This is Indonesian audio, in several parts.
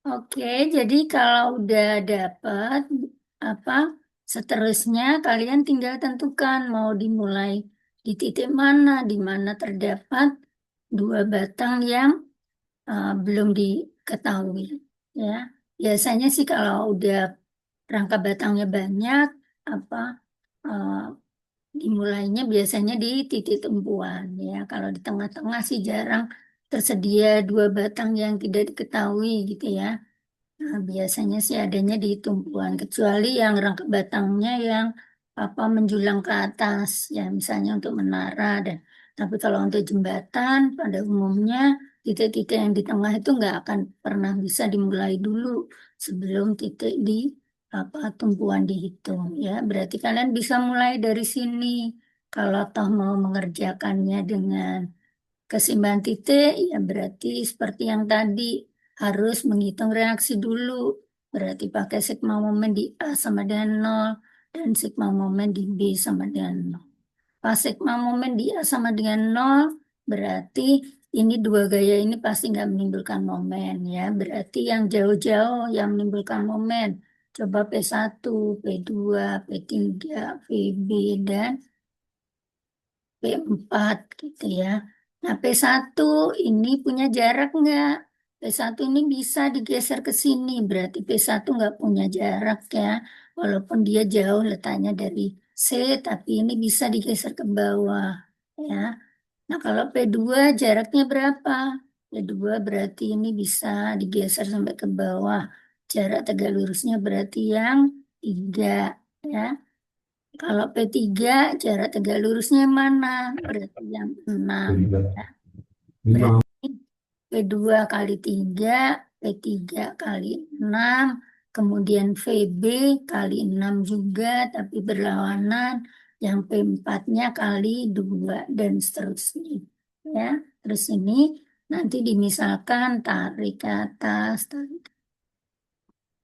Oke, jadi kalau udah dapat apa seterusnya kalian tinggal tentukan mau dimulai di titik mana, di mana terdapat dua batang yang belum diketahui. Ya, biasanya sih kalau udah rangka batangnya banyak, apa eh, dimulainya biasanya di titik tumpuan. Ya, kalau di tengah-tengah sih jarang tersedia dua batang yang tidak diketahui gitu ya. Nah, biasanya sih adanya di tumpuan, kecuali yang rangka batangnya yang menjulang ke atas, ya misalnya untuk menara dan. Tapi kalau untuk jembatan, pada umumnya titik-titik yang di tengah itu nggak akan pernah bisa dimulai dulu sebelum titik di tumpuan dihitung, ya. Berarti kalian bisa mulai dari sini. Kalau toh mau mengerjakannya dengan keseimbangan titik, ya berarti seperti yang tadi harus menghitung reaksi dulu. Berarti pakai sigma momen di A sama dengan nol dan sigma momen di B sama dengan nol. Pas sigma momen di A sama dengan nol, berarti ini dua gaya ini pasti nggak menimbulkan momen ya. Berarti yang jauh-jauh yang menimbulkan momen. Coba P1, P2, P3, VB, dan P4 gitu ya. Nah, P1 ini punya jarak nggak? P1 ini bisa digeser ke sini, berarti P1 nggak punya jarak ya. Walaupun dia jauh letaknya dari C, tapi ini bisa digeser ke bawah ya. Nah, kalau P2 jaraknya berapa? P2 berarti ini bisa digeser sampai ke bawah. Jarak tegak lurusnya berarti yang 3 ya. Kalau P3 jarak tegak lurusnya yang mana? Berarti yang 6. Ya. Berarti P2 kali 3, P3 kali 6, kemudian VB kali 6 juga, tapi berlawanan. Yang P4-nya kali 2, dan seterusnya. Ya, terus ini nanti dimisalkan tarik ke atas. Tarik.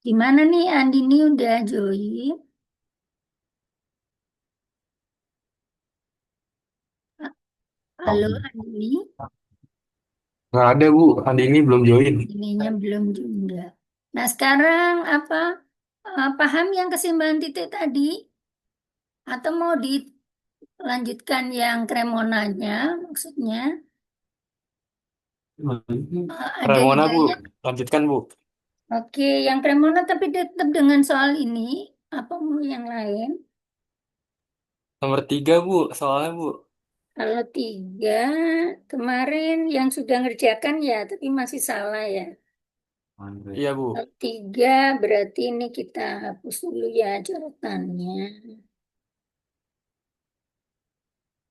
Gimana nih Andini udah join? Halo Andini? Nggak ada Bu, Andi ini belum join. Ininya belum juga. Nah, sekarang paham yang keseimbangan titik tadi? Atau mau dilanjutkan yang kremonanya maksudnya? Ada Ramona Bu, idenya? lanjutkan Bu. Oke, yang kremona tapi tetap dengan soal ini. Apa mau yang lain? Nomor 3 Bu, soalnya Bu. Kalau 3, kemarin yang sudah ngerjakan ya, tapi masih salah ya. Iya Bu. Kalau 3 berarti ini kita hapus dulu ya coretannya.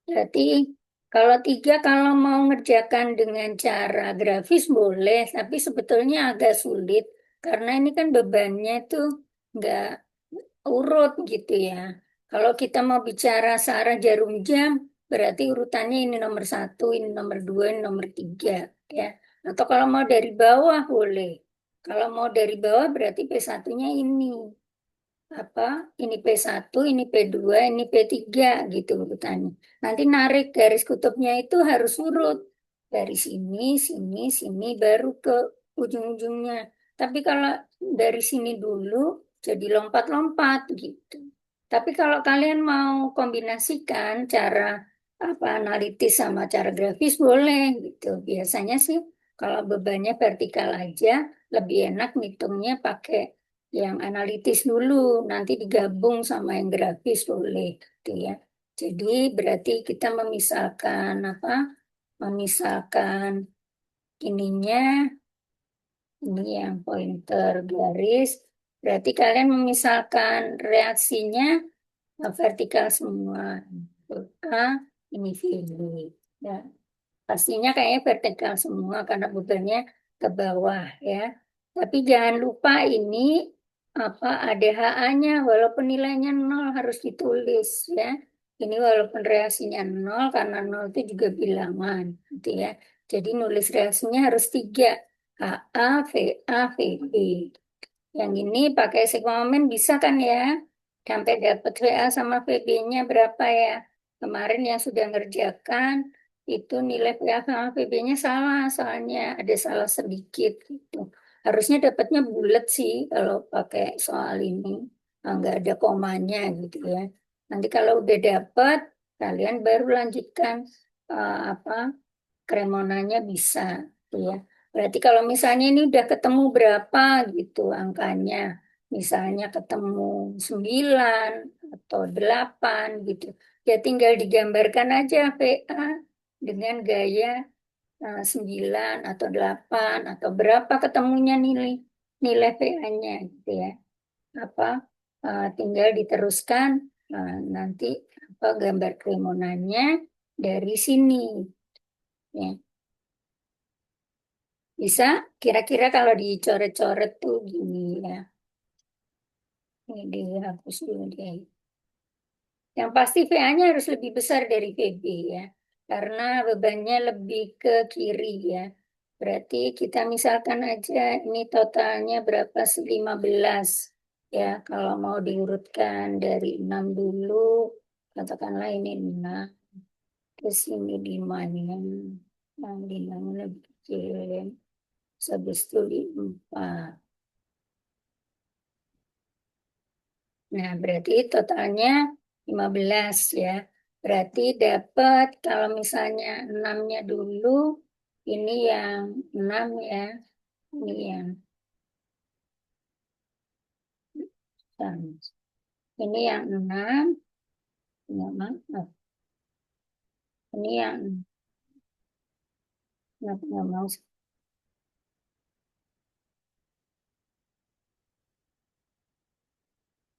Berarti kalau 3 kalau mau ngerjakan dengan cara grafis boleh, tapi sebetulnya agak sulit karena ini kan bebannya itu nggak urut gitu ya. Kalau kita mau bicara searah jarum jam, berarti urutannya ini nomor 1, ini nomor 2, ini nomor 3 ya. Atau kalau mau dari bawah boleh. Kalau mau dari bawah berarti P1-nya ini apa ini P1, ini P2, ini P3 gitu urutannya. Nanti narik garis kutubnya itu harus urut dari sini, sini, sini baru ke ujung-ujungnya. Tapi kalau dari sini dulu jadi lompat-lompat gitu. Tapi kalau kalian mau kombinasikan cara analitis sama cara grafis boleh gitu. Biasanya sih kalau bebannya vertikal aja lebih enak ngitungnya pakai yang analitis dulu, nanti digabung sama yang grafis boleh gitu ya. Jadi berarti kita memisahkan Memisahkan ininya, ini yang pointer garis. Berarti kalian memisahkan reaksinya vertikal semua. A, ini VB. Ya, pastinya kayaknya vertikal semua karena bebannya ke bawah ya. Tapi jangan lupa ini ada HA-nya walaupun nilainya nol harus ditulis ya. Ini walaupun reaksinya nol karena nol itu juga bilangan gitu ya. Jadi nulis reaksinya harus 3. HA, VA, VB. Yang ini pakai sigma momen bisa kan ya? Sampai dapat VA sama VB-nya berapa ya? Kemarin yang sudah ngerjakan itu nilai PA sama PB-nya salah, soalnya ada salah sedikit gitu. harusnya dapatnya bulat sih kalau pakai soal ini. Nggak ada komanya gitu ya. Nanti kalau udah dapat, kalian baru lanjutkan apa kremonanya bisa gitu ya. Berarti kalau misalnya ini udah ketemu berapa gitu angkanya, misalnya ketemu 9 atau 8 gitu, ya tinggal digambarkan aja VA dengan gaya 9 atau 8 atau berapa ketemunya nilai nilai VA-nya gitu ya. Apa tinggal diteruskan nanti apa gambar kremonanya dari sini ya. Bisa kira-kira kalau dicoret-coret tuh gini ya. Ini dihapus dulu deh. Yang pasti VA-nya harus lebih besar dari VB ya. Karena bebannya lebih ke kiri ya. Berarti kita misalkan aja ini totalnya berapa sih? 15. Ya, kalau mau diurutkan dari 6 dulu, katakanlah ini 6. Terus ini 5-nya. Yang 5 lebih kecil. Habis itu 4. Nah, berarti totalnya 15 ya. Berarti dapat kalau misalnya 6-nya dulu, ini yang 6 ya. Ini yang ini yang 6, ya, maaf. Ini yang nggak mau.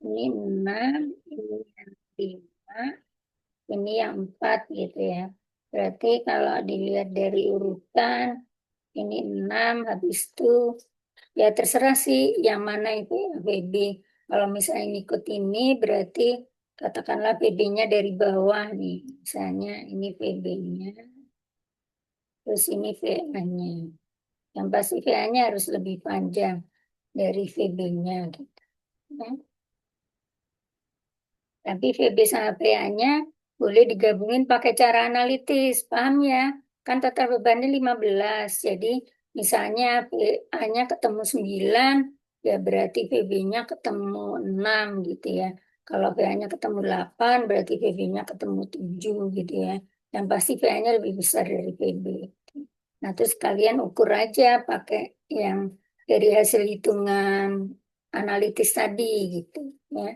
Ini 6, ini yang 5, ini yang 4 gitu ya. Berarti kalau dilihat dari urutan, ini 6 habis itu ya terserah sih yang mana itu ya BB. Kalau misalnya ikut ini berarti katakanlah PB-nya dari bawah nih. Misalnya ini PB-nya, terus ini VA-nya. Yang pasti VA-nya harus lebih panjang dari VB-nya gitu. Ya. Tapi VB sama VA-nya boleh digabungin pakai cara analitis. Paham ya? Kan total bebannya 15. Jadi misalnya VA-nya ketemu 9, ya berarti VB-nya ketemu 6 gitu ya. Kalau VA-nya ketemu 8, berarti VB-nya ketemu 7 gitu ya. Yang pasti VA-nya lebih besar dari VB. Nah, terus kalian ukur aja pakai yang dari hasil hitungan analitis tadi gitu ya.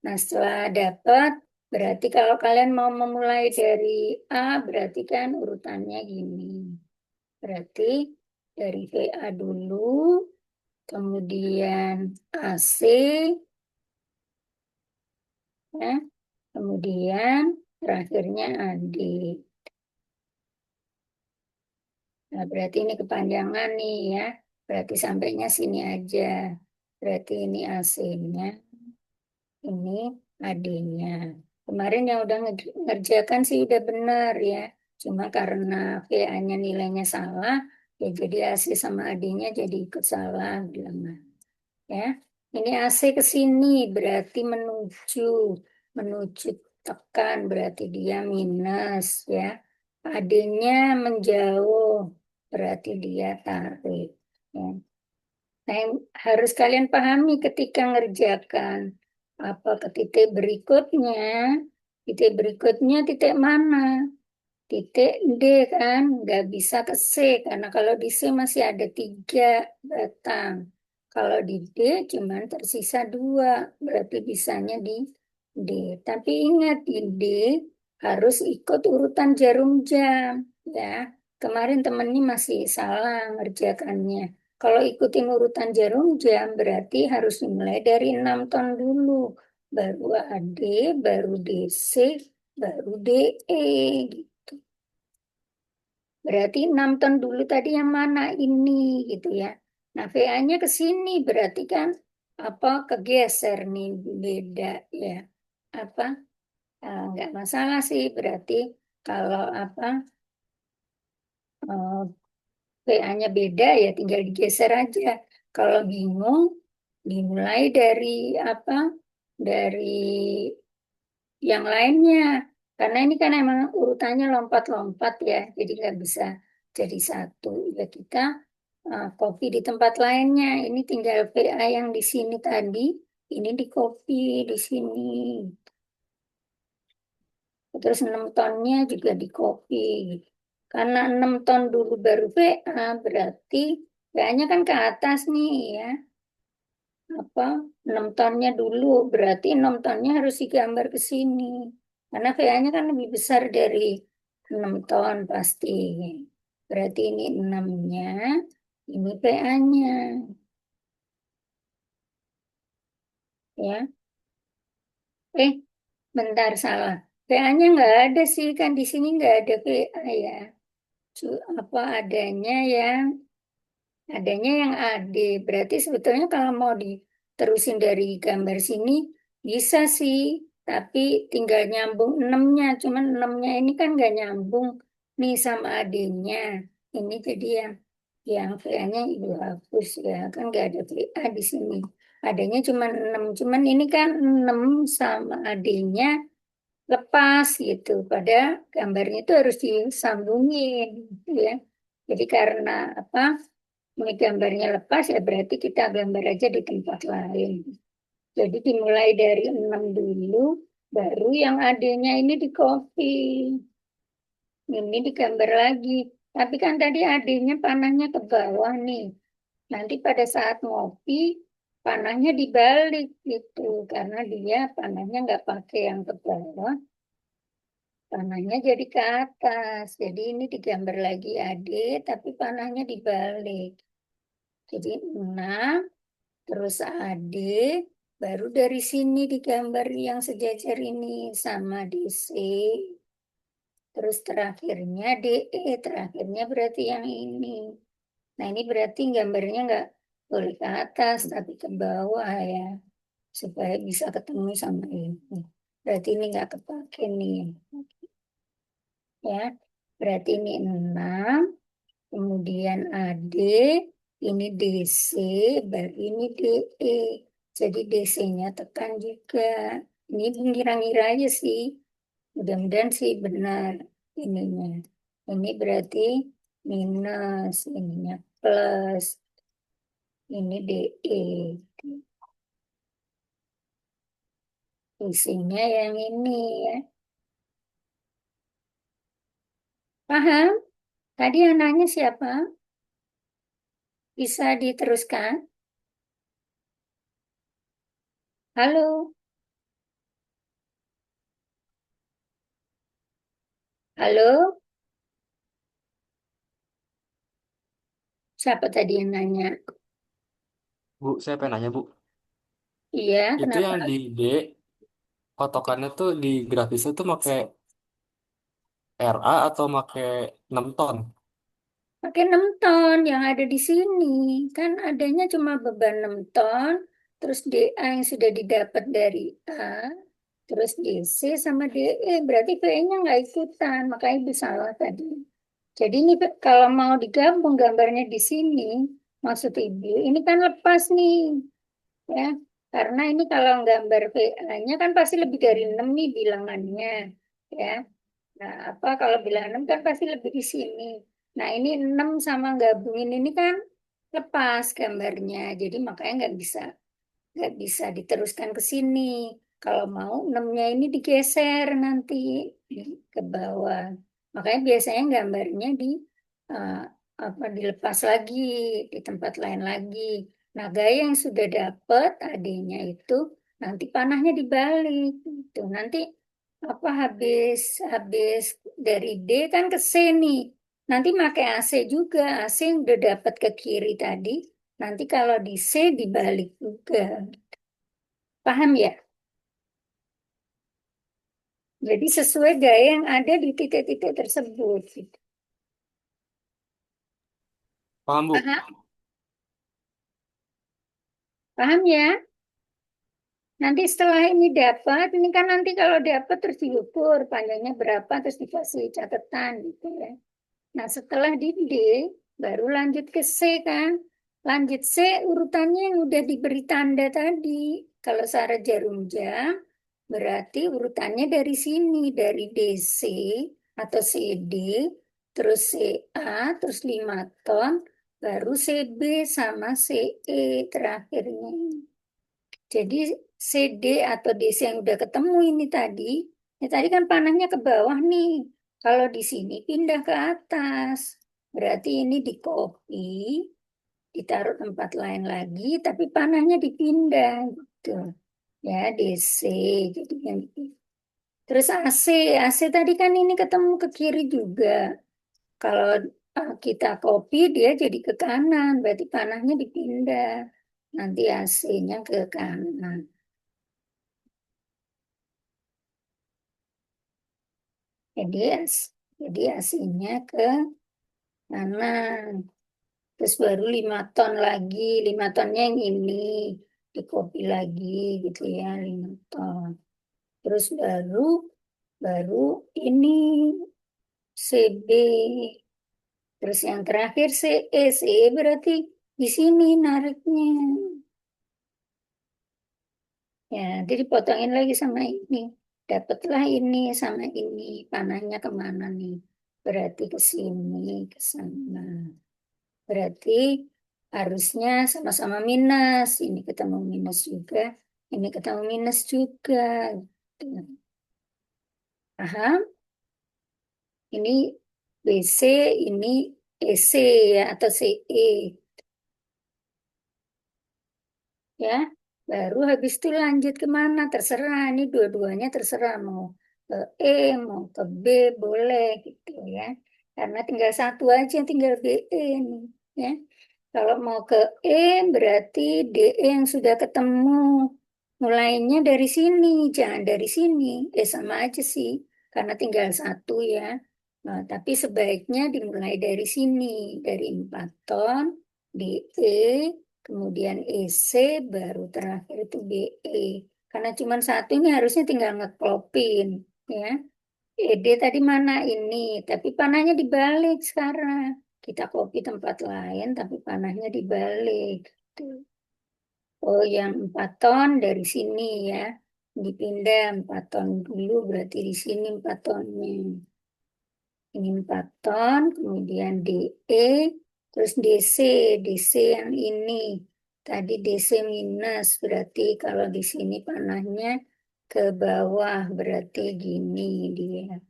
Nah, setelah dapat, berarti kalau kalian mau memulai dari A, berarti kan urutannya gini. Berarti dari VA dulu, kemudian AC, ya, kemudian terakhirnya AD. Nah, berarti ini kepanjangan nih ya. Berarti sampainya sini aja. Berarti ini AC-nya, ini AD-nya. Kemarin yang udah ngerjakan sih udah benar ya. Cuma karena VA-nya nilainya salah, ya jadi AC sama AD-nya jadi ikut salah bilangan. Ya, ini AC ke sini berarti menuju, menuju tekan berarti dia minus ya. AD-nya menjauh berarti dia tarik. Ya. Nah, yang harus kalian pahami ketika ngerjakan apa ke titik berikutnya titik mana? Titik D kan, nggak bisa ke C karena kalau di C masih ada 3 batang. Kalau di D cuman tersisa 2, berarti bisanya di D. Tapi ingat di D harus ikut urutan jarum jam ya. Kemarin temennya masih salah ngerjakannya. Kalau ikutin urutan jarum jam berarti harus dimulai dari 6 ton dulu. Baru AD, baru DC, baru DE gitu. Berarti 6 ton dulu tadi yang mana ini gitu ya. Nah, VA-nya ke sini berarti kan apa kegeser nih beda ya. Apa nggak masalah sih berarti kalau apa eh, VA-nya beda ya tinggal digeser aja. Kalau bingung dimulai dari apa? Dari yang lainnya. Karena ini kan emang urutannya lompat-lompat ya, jadi nggak bisa jadi satu. Ya kita Copy di tempat lainnya. Ini tinggal PA yang di sini tadi. Ini di copy di sini. Terus 6 tonnya juga di copy. Karena 6 ton dulu baru PA, berarti PA-nya kan ke atas nih ya. Apa 6 tonnya dulu, berarti 6 tonnya harus digambar ke sini. Karena PA-nya kan lebih besar dari 6 ton pasti. Berarti ini 6-nya, ini PA-nya. Ya, eh bentar salah. PA-nya nggak ada sih, kan di sini nggak ada PA ya. Apa adanya yang AD. Berarti sebetulnya kalau mau diterusin dari gambar sini bisa sih, tapi tinggal nyambung 6-nya. Cuman 6-nya ini kan nggak nyambung nih sama AD-nya. Ini jadi yang VA-nya ibu hapus ya, kan nggak ada VA di sini. Adanya cuma 6, cuman ini kan 6 sama AD-nya lepas gitu. Pada gambarnya itu harus disambungin gitu ya. Jadi karena apa? Ini gambarnya lepas ya berarti kita gambar aja di tempat lain. Jadi dimulai dari 6 dulu, baru yang adanya ini di copy. Ini digambar lagi. Tapi kan tadi adanya panahnya ke bawah nih. Nanti pada saat ngopi, panahnya dibalik gitu. Karena dia panahnya nggak pakai yang ke bawah, panahnya jadi ke atas. Jadi ini digambar lagi AD, tapi panahnya dibalik. Jadi 6, terus AD, baru dari sini digambar yang sejajar ini sama DC, terus terakhirnya DE, terakhirnya berarti yang ini. Nah ini berarti gambarnya nggak boleh ke atas, tapi ke bawah ya, supaya bisa ketemu sama ini. Berarti ini nggak kepake nih, ya. Berarti ini 6, kemudian AD, ini DC, baru ini DE. Jadi DC-nya tekan juga. Ini ngira-ngira aja sih. Mudah-mudahan sih benar ininya. Ini berarti minus, ininya plus. Ini DE. DC-nya yang ini ya. Paham? Tadi yang nanya siapa? Bisa diteruskan? Halo? Halo? Siapa tadi yang nanya? Bu, saya pengen nanya, Bu. Iya, Itu kenapa? yang di D, patokannya tuh di grafisnya tuh pakai RA atau pakai 6 ton? Pakai 6 ton yang ada di sini. Kan adanya cuma beban 6 ton, terus DA yang sudah didapat dari A, terus DC sama DE. Berarti PE-nya nggak ikutan, makanya itu salah tadi. Jadi ini kalau mau digabung gambarnya di sini, maksud Ibu, ini kan lepas nih, ya. Karena ini kalau gambar PA-nya kan pasti lebih dari 6 nih bilangannya, ya. Nah, apa kalau bilang 6 kan pasti lebih di sini. Nah, ini 6 sama gabungin ini kan lepas gambarnya. Jadi makanya nggak bisa diteruskan ke sini. Kalau mau 6-nya ini digeser nanti ke bawah. Makanya biasanya gambarnya eh, dilepas lagi di tempat lain lagi. Nah, gaya yang sudah dapat adanya itu nanti panahnya dibalik. Itu nanti habis habis dari D kan ke C nih. Nanti pakai AC juga. AC yang udah dapat ke kiri tadi. Nanti kalau di C dibalik juga. Paham ya? Jadi sesuai gaya yang ada di titik-titik tersebut. Gitu. Paham, Bu? Paham? Paham ya? Nanti setelah ini dapat, ini kan nanti kalau dapat terus diukur panjangnya berapa, terus dikasih catatan gitu ya. Nah setelah di D, baru lanjut ke C kan. Lanjut C urutannya yang udah diberi tanda tadi. Kalau syarat jarum jam, berarti urutannya dari sini, dari DC atau CD, terus CA, terus 5 ton, baru CB sama CE terakhirnya. Jadi CD atau DC yang udah ketemu ini tadi, ya tadi kan panahnya ke bawah nih. Kalau di sini pindah ke atas. Berarti ini di copy, ditaruh tempat lain lagi, tapi panahnya dipindah gitu. Ya, DC. Jadi yang terus AC, AC tadi kan ini ketemu ke kiri juga. Kalau kita copy dia jadi ke kanan, berarti panahnya dipindah. Nanti AC-nya ke kanan. Jadi, jadi AC-nya ke kanan. Terus baru 5 ton lagi. 5 tonnya yang ini. Di copy lagi gitu ya, 5 ton. Terus baru ini CB. Terus yang terakhir CE. CE berarti di sini nariknya. Ya, jadi potongin lagi sama ini. Dapatlah ini sama ini. Panahnya kemana nih? Berarti ke sini, ke sana. Berarti harusnya sama-sama minus. Ini ketemu minus juga. Ini ketemu minus juga. Gitu. Paham? Ini BC, ini EC ya, atau CE. Ya, baru habis itu lanjut kemana terserah, ini dua-duanya terserah, mau ke E mau ke B boleh gitu ya, karena tinggal satu aja, tinggal BE nih ya. Kalau mau ke E berarti DE yang sudah ketemu mulainya dari sini, jangan dari sini. Sama aja sih karena tinggal satu ya. Nah, tapi sebaiknya dimulai dari sini, dari 4 ton DE, kemudian EC, baru terakhir itu BE. Karena cuma satu ini harusnya tinggal ngeklopin, ya. ED tadi mana ini, tapi panahnya dibalik sekarang. Kita copy tempat lain, tapi panahnya dibalik. Tuh. Oh, yang 4 ton dari sini ya. Dipindah 4 ton dulu, berarti di sini 4 tonnya. Ini 4 ton, kemudian DE, terus DC, DC yang ini. Tadi DC minus, berarti kalau di sini panahnya ke bawah, berarti gini dia.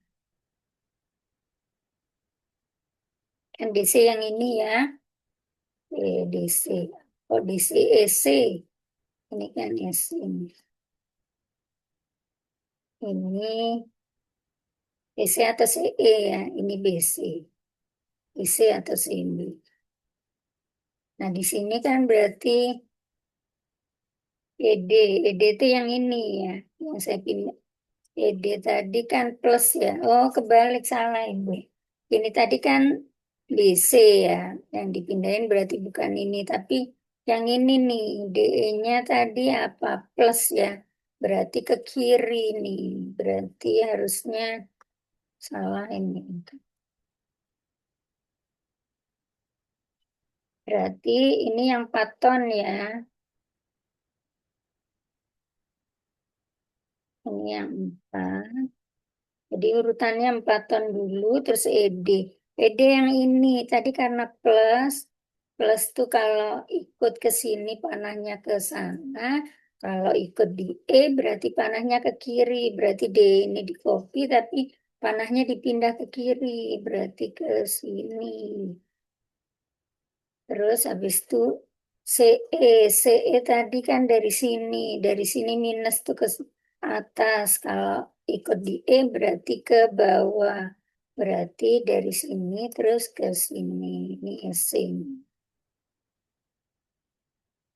Kan DC yang ini ya, DC. Oh, DC EC, ini kan EC. Ini EC atau CE ya, ini BC. EC atau CB. Nah, di sini kan berarti ED, ED itu yang ini ya, yang saya pindah. ED tadi kan plus ya. Oh, kebalik salah Ibu. Ini tadi kan DC ya. Yang dipindahin berarti bukan ini. Tapi yang ini nih. DE-nya tadi apa? Plus ya. Berarti ke kiri nih. Berarti harusnya salah ini. Berarti ini yang paton ya. Ini yang 4. Jadi urutannya 4 ton dulu, terus ED. ED yang ini, tadi karena plus, plus tuh kalau ikut ke sini panahnya ke sana, kalau ikut di E berarti panahnya ke kiri, berarti D ini di copy tapi panahnya dipindah ke kiri, berarti ke sini. Terus habis itu CE, CE tadi kan dari sini minus tuh ke atas. Kalau ikut di E berarti ke bawah. Berarti dari sini terus ke sini. Ini asing.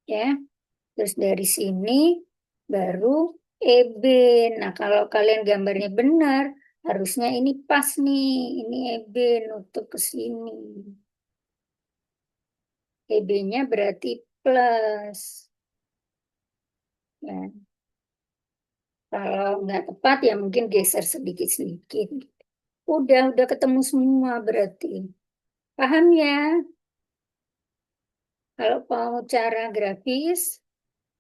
Ya, terus dari sini baru EB. Nah, kalau kalian gambarnya benar, harusnya ini pas nih. Ini EB nutup ke sini. EB-nya berarti plus. Ya. Kalau nggak tepat ya mungkin geser sedikit-sedikit. Udah ketemu semua berarti. Paham ya? Kalau mau cara grafis,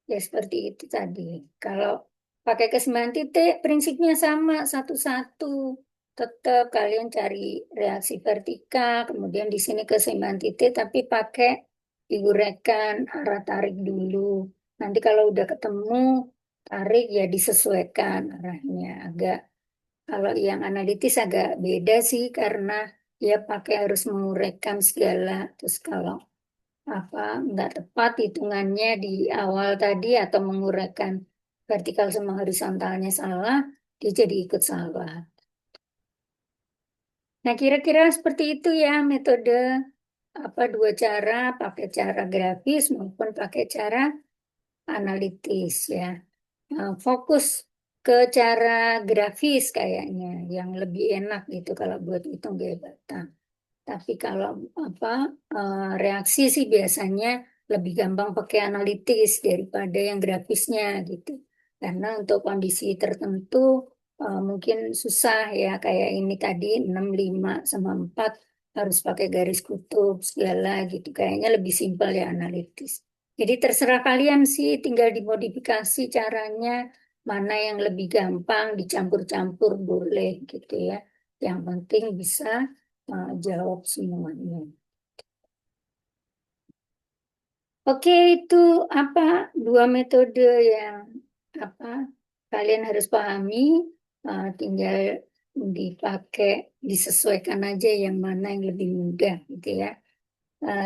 ya seperti itu tadi. Kalau pakai keseimbangan titik, prinsipnya sama, satu-satu. tetap kalian cari reaksi vertikal, kemudian di sini keseimbangan titik, tapi pakai diurekan, arah tarik dulu. Nanti kalau udah ketemu, tarik ya disesuaikan arahnya. Kalau yang analitis agak beda sih, karena dia pakai harus mengurekan segala. Terus kalau apa nggak tepat hitungannya di awal tadi atau mengurekan vertikal sama horizontalnya salah, dia jadi ikut salah. Nah, kira-kira seperti itu ya metode apa dua cara, pakai cara grafis maupun pakai cara analitis ya. Nah, fokus ke cara grafis kayaknya yang lebih enak gitu kalau buat hitung gaya batang. Tapi kalau apa reaksi sih biasanya lebih gampang pakai analitis daripada yang grafisnya gitu. Karena untuk kondisi tertentu mungkin susah ya kayak ini tadi 6 5 sama 4 harus pakai garis kutub segala gitu. Kayaknya lebih simpel ya analitis. Jadi terserah kalian sih tinggal dimodifikasi caranya mana yang lebih gampang dicampur-campur boleh gitu ya. Yang penting bisa jawab semuanya. Oke, itu apa dua metode yang apa kalian harus pahami, tinggal dipakai, disesuaikan aja yang mana yang lebih mudah gitu ya.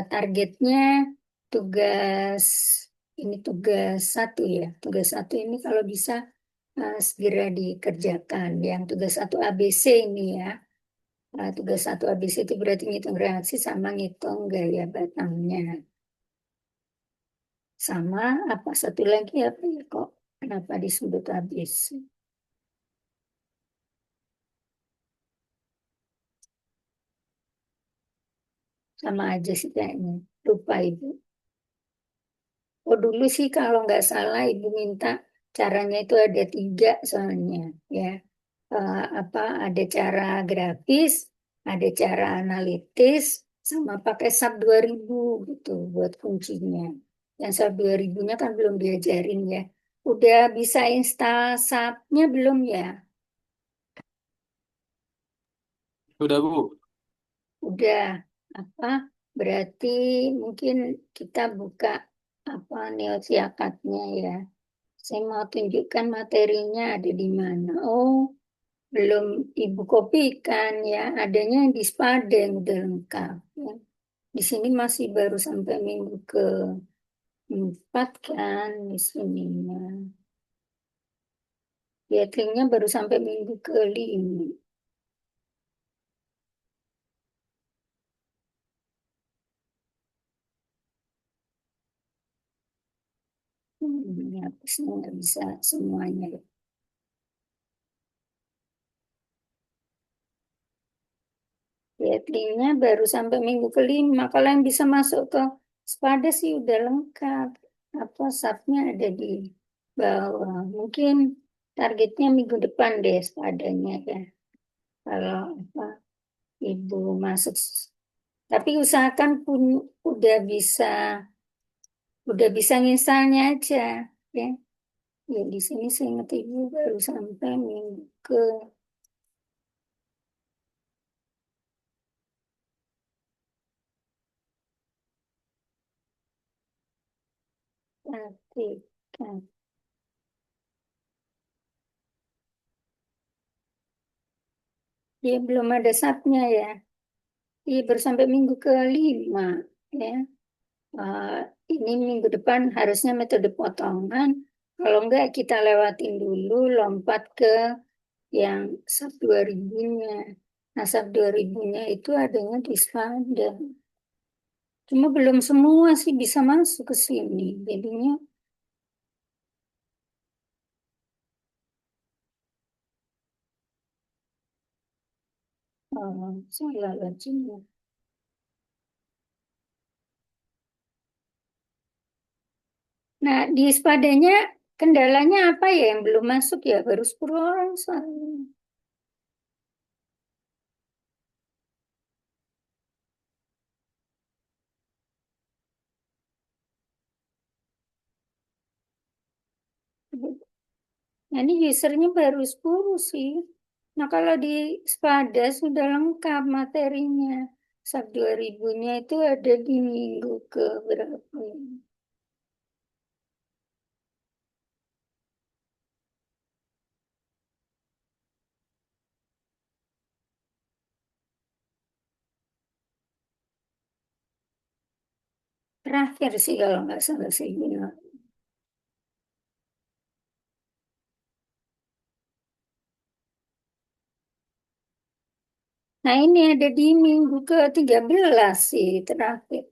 Targetnya tugas ini tugas satu ya. Tugas satu ini kalau bisa segera dikerjakan. Yang tugas satu ABC ini ya. Tugas satu ABC itu berarti ngitung reaksi sama ngitung gaya batangnya. Sama apa satu lagi apa ya kok? Kenapa disebut ABC? Sama aja sih kayaknya. Lupa Ibu. Oh dulu sih kalau nggak salah Ibu minta caranya itu ada tiga soalnya ya. Apa ada cara grafis, ada cara analitis, sama pakai SAP 2000 gitu buat kuncinya. Yang SAP 2000-nya kan belum diajarin ya. Udah bisa install SAP-nya belum ya? Sudah, Bu. Udah. Apa? Berarti mungkin kita buka apa neosiakatnya ya. Saya mau tunjukkan materinya ada di mana. Oh, belum Ibu kopikan ya. Adanya di Spaden udah lengkap. Ya. Di sini masih baru sampai minggu ke-4 kan di sininya. Lihatnya baru sampai minggu ke-5. Hapusnya nggak bisa semuanya. Lihatnya baru sampai minggu ke-5. Kalau yang bisa masuk ke Spada sih udah lengkap. Apa subnya ada di bawah. Mungkin targetnya minggu depan deh Spadanya ya. Kalau apa Ibu masuk. Tapi usahakan pun udah bisa nginstalnya aja ya. Ya di sini saya ingat Ibu baru sampai minggu ke ketiga. Ya belum ada subnya ya. Iya baru sampai minggu ke-5 ya. Eh, ini minggu depan harusnya metode potongan. Kalau enggak kita lewatin dulu lompat ke yang sub 2000-nya. Nah, sub 2000-nya itu adanya di Svada. Cuma belum semua sih bisa masuk ke sini. Jadinya salah bajunya. Nah, di Spadanya kendalanya apa ya yang belum masuk ya? Baru 10 orang soalnya. Nah, ini usernya baru 10 sih. Nah, kalau di Spada sudah lengkap materinya. SAP 2000-nya itu ada di minggu ke berapa ini? Terakhir sih kalau nggak salah saya bilang. Nah, ini ada di minggu ke-13 sih terakhir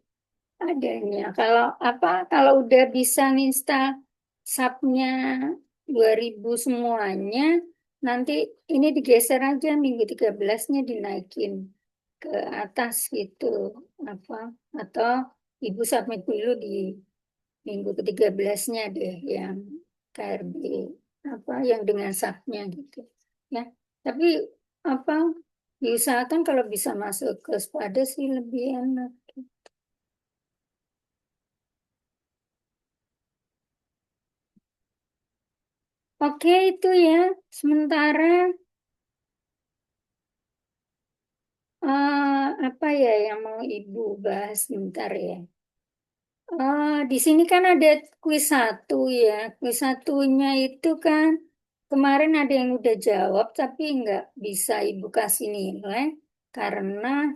adanya. Kalau apa? Kalau udah bisa nginstal SAP-nya 2000 semuanya, nanti ini digeser aja minggu 13-nya dinaikin ke atas gitu apa atau ibu submit dulu di minggu ke-13-nya deh yang KRB apa yang dengan SAP-nya gitu ya. Tapi apa diusahakan kalau bisa masuk ke Spada sih lebih enak. Oke, itu ya. Sementara apa ya yang mau Ibu bahas sebentar ya. Di sini kan ada kuis satu ya. Kuis satunya itu kan kemarin ada yang udah jawab tapi nggak bisa Ibu kasih nilai karena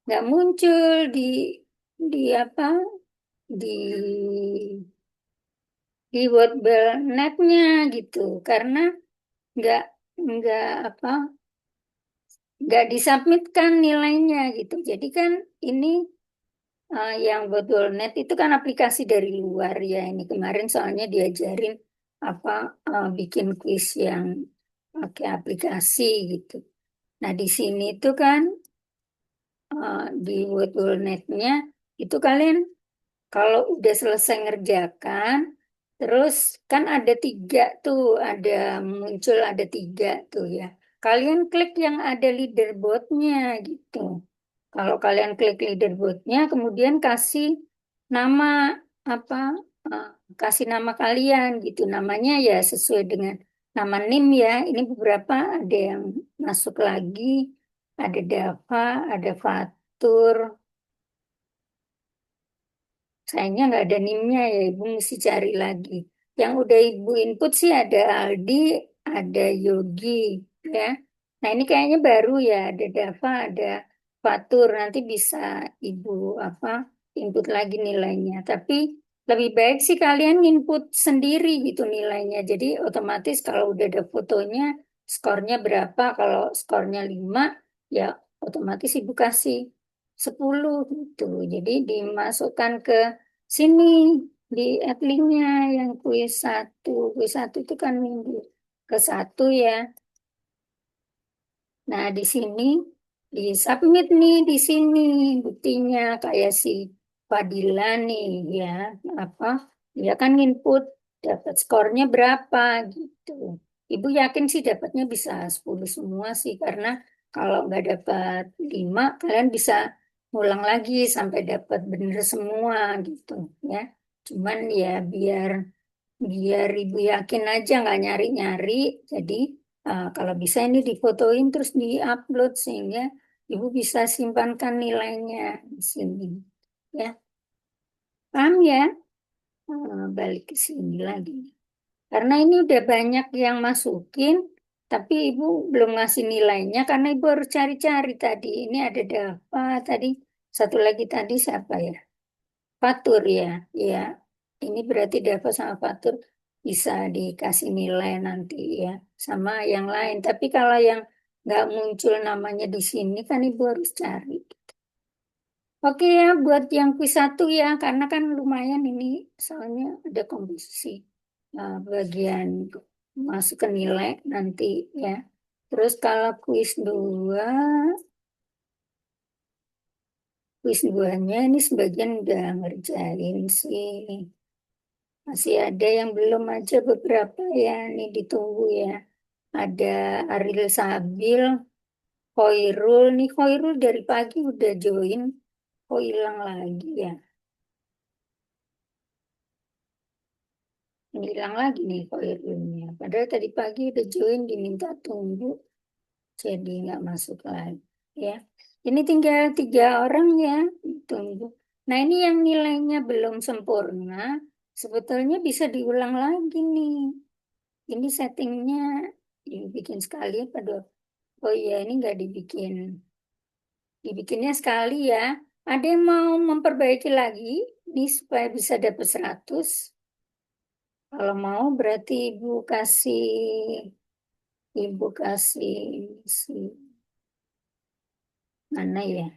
nggak muncul di apa di di Wordle.net-nya gitu karena nggak nggak apa nggak disubmitkan nilainya gitu. Jadi kan ini yang Bodolnet itu kan aplikasi dari luar ya. Ini kemarin soalnya diajarin apa bikin kuis yang pakai aplikasi gitu. Nah di sini tuh kan di Bodolnetnya itu kalian kalau udah selesai ngerjakan, terus kan ada tiga tuh, muncul ada tiga tuh ya. Kalian klik yang ada leaderboardnya gitu. Kalau kalian klik leaderboardnya, kemudian kasih nama apa? eh, Kasih nama kalian gitu. Namanya ya sesuai dengan nama NIM ya. Ini beberapa ada yang masuk lagi, ada Dava, ada Fatur. Sayangnya nggak ada NIM-nya ya, Ibu mesti cari lagi. Yang udah Ibu input sih ada Aldi, ada Yogi, ya. Nah ini kayaknya baru ya, ada Dava, ada Fatur. Nanti bisa Ibu apa input lagi nilainya. Tapi lebih baik sih kalian input sendiri gitu nilainya. Jadi otomatis kalau udah ada fotonya, skornya berapa? Kalau skornya 5, ya otomatis Ibu kasih 10 gitu. Jadi dimasukkan ke sini di adlinknya yang kuis satu. Kuis satu itu kan minggu ke 1 ya. Nah, di sini di submit nih di sini buktinya kayak si Fadila nih ya. Apa? Dia kan input dapat skornya berapa gitu. Ibu yakin sih dapatnya bisa 10 semua sih karena kalau nggak dapat 5 kalian bisa ngulang lagi sampai dapat bener semua gitu ya. Cuman ya biar biar ibu yakin aja nggak nyari-nyari. Jadi kalau bisa ini difotoin terus diupload sehingga ibu bisa simpankan nilainya di sini. Ya, paham ya? Balik ke sini lagi. Karena ini udah banyak yang masukin, tapi ibu belum ngasih nilainya karena ibu harus cari-cari tadi. Ini ada Dava tadi, satu lagi tadi siapa ya? Fatur ya, ya. Ini berarti Dava sama Fatur bisa dikasih nilai nanti ya, sama yang lain. Tapi kalau yang nggak muncul namanya di sini kan ibu harus cari. Oke ya, buat yang quiz satu ya, karena kan lumayan ini soalnya ada komposisi bagian masuk ke nilai nanti ya. Terus kalau quiz duanya ini sebagian udah ngerjain sih. Masih ada yang belum aja beberapa ya, ini ditunggu ya. Ada Ariel Sabil, Khairul. Nih Khairul dari pagi udah join, kok hilang lagi ya. Ini hilang lagi nih Khairulnya. Padahal tadi pagi udah join diminta tunggu. jadi nggak masuk lagi ya. Ini tinggal 3 orang ya, tunggu. Nah ini yang nilainya belum sempurna, sebetulnya bisa diulang lagi nih. Ini settingnya dibikin sekali apa dua? Oh iya ini nggak dibikin, dibikinnya sekali ya. Ada yang mau memperbaiki lagi nih supaya bisa dapat 100? Kalau mau berarti ibu kasih si mana ya?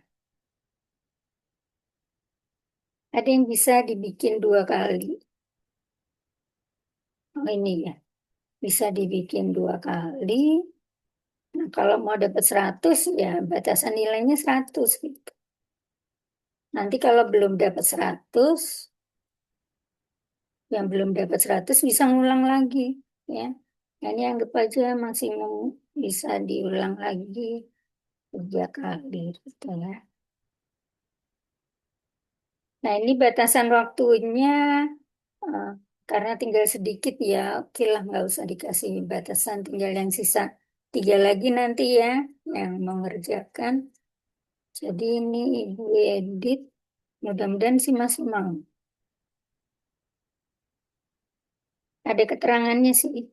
Ada yang bisa dibikin 2 kali. Oh ini ya, bisa dibikin 2 kali. Nah, kalau mau dapat 100 ya batasan nilainya 100 gitu. Nanti kalau belum dapat 100, yang belum dapat 100 bisa ngulang lagi ya. Nah, ini anggap aja maksimum bisa diulang lagi 3 kali gitu ya. Nah, ini batasan waktunya eh, karena tinggal sedikit ya, oke lah nggak usah dikasih batasan, tinggal yang sisa 3 lagi nanti ya yang mengerjakan. Jadi ini Ibu edit, mudah-mudahan sih masih mau. Ada keterangannya sih,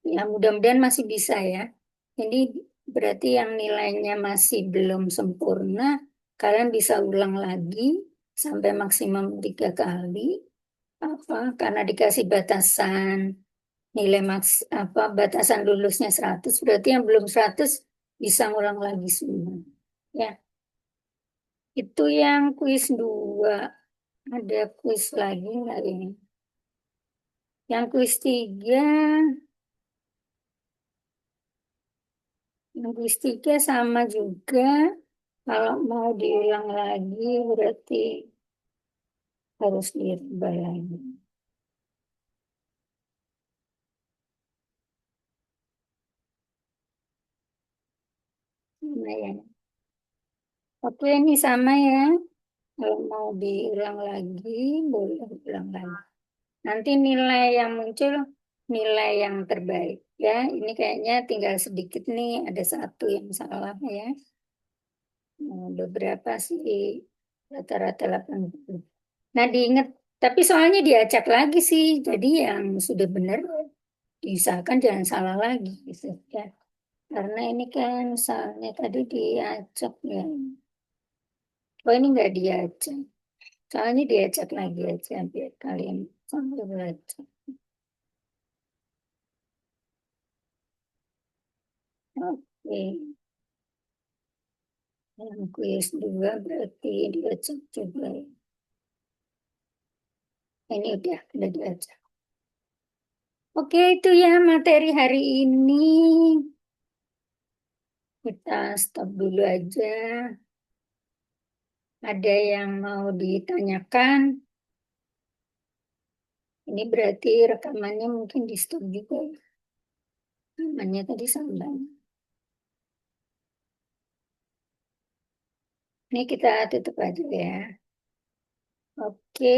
ya mudah-mudahan masih bisa ya. Ini berarti yang nilainya masih belum sempurna, kalian bisa ulang lagi sampai maksimum 3 kali. Apa? Karena dikasih batasan nilai batasan lulusnya 100 berarti yang belum 100 bisa ngulang lagi semua. Ya, itu yang kuis 2. Ada kuis lagi nggak ini? Yang kuis 3, sama juga. Kalau mau diulang lagi berarti harus dirubah lagi. Nah, ya. Oke, ini sama ya. Kalau mau diulang lagi, boleh ulang lagi. Nanti nilai yang muncul nilai yang terbaik ya. Ini kayaknya tinggal sedikit nih, ada satu yang salah ya. Beberapa sih rata-rata 80. Nah, diingat tapi soalnya diacak lagi sih. Jadi yang sudah benar diusahakan jangan salah lagi gitu ya. Karena ini kan misalnya tadi diacak ya. Oh ini nggak diacak. Soalnya diacak lagi aja biar kalian sambil belajar. Oke. Yang kuis 2 berarti diajak juga. Ini udah diajak. Oke, itu ya materi hari ini. Kita stop dulu aja. Ada yang mau ditanyakan? Ini berarti rekamannya mungkin di stop juga. Rekamannya tadi sampai. Ini kita tutup aja ya. Oke.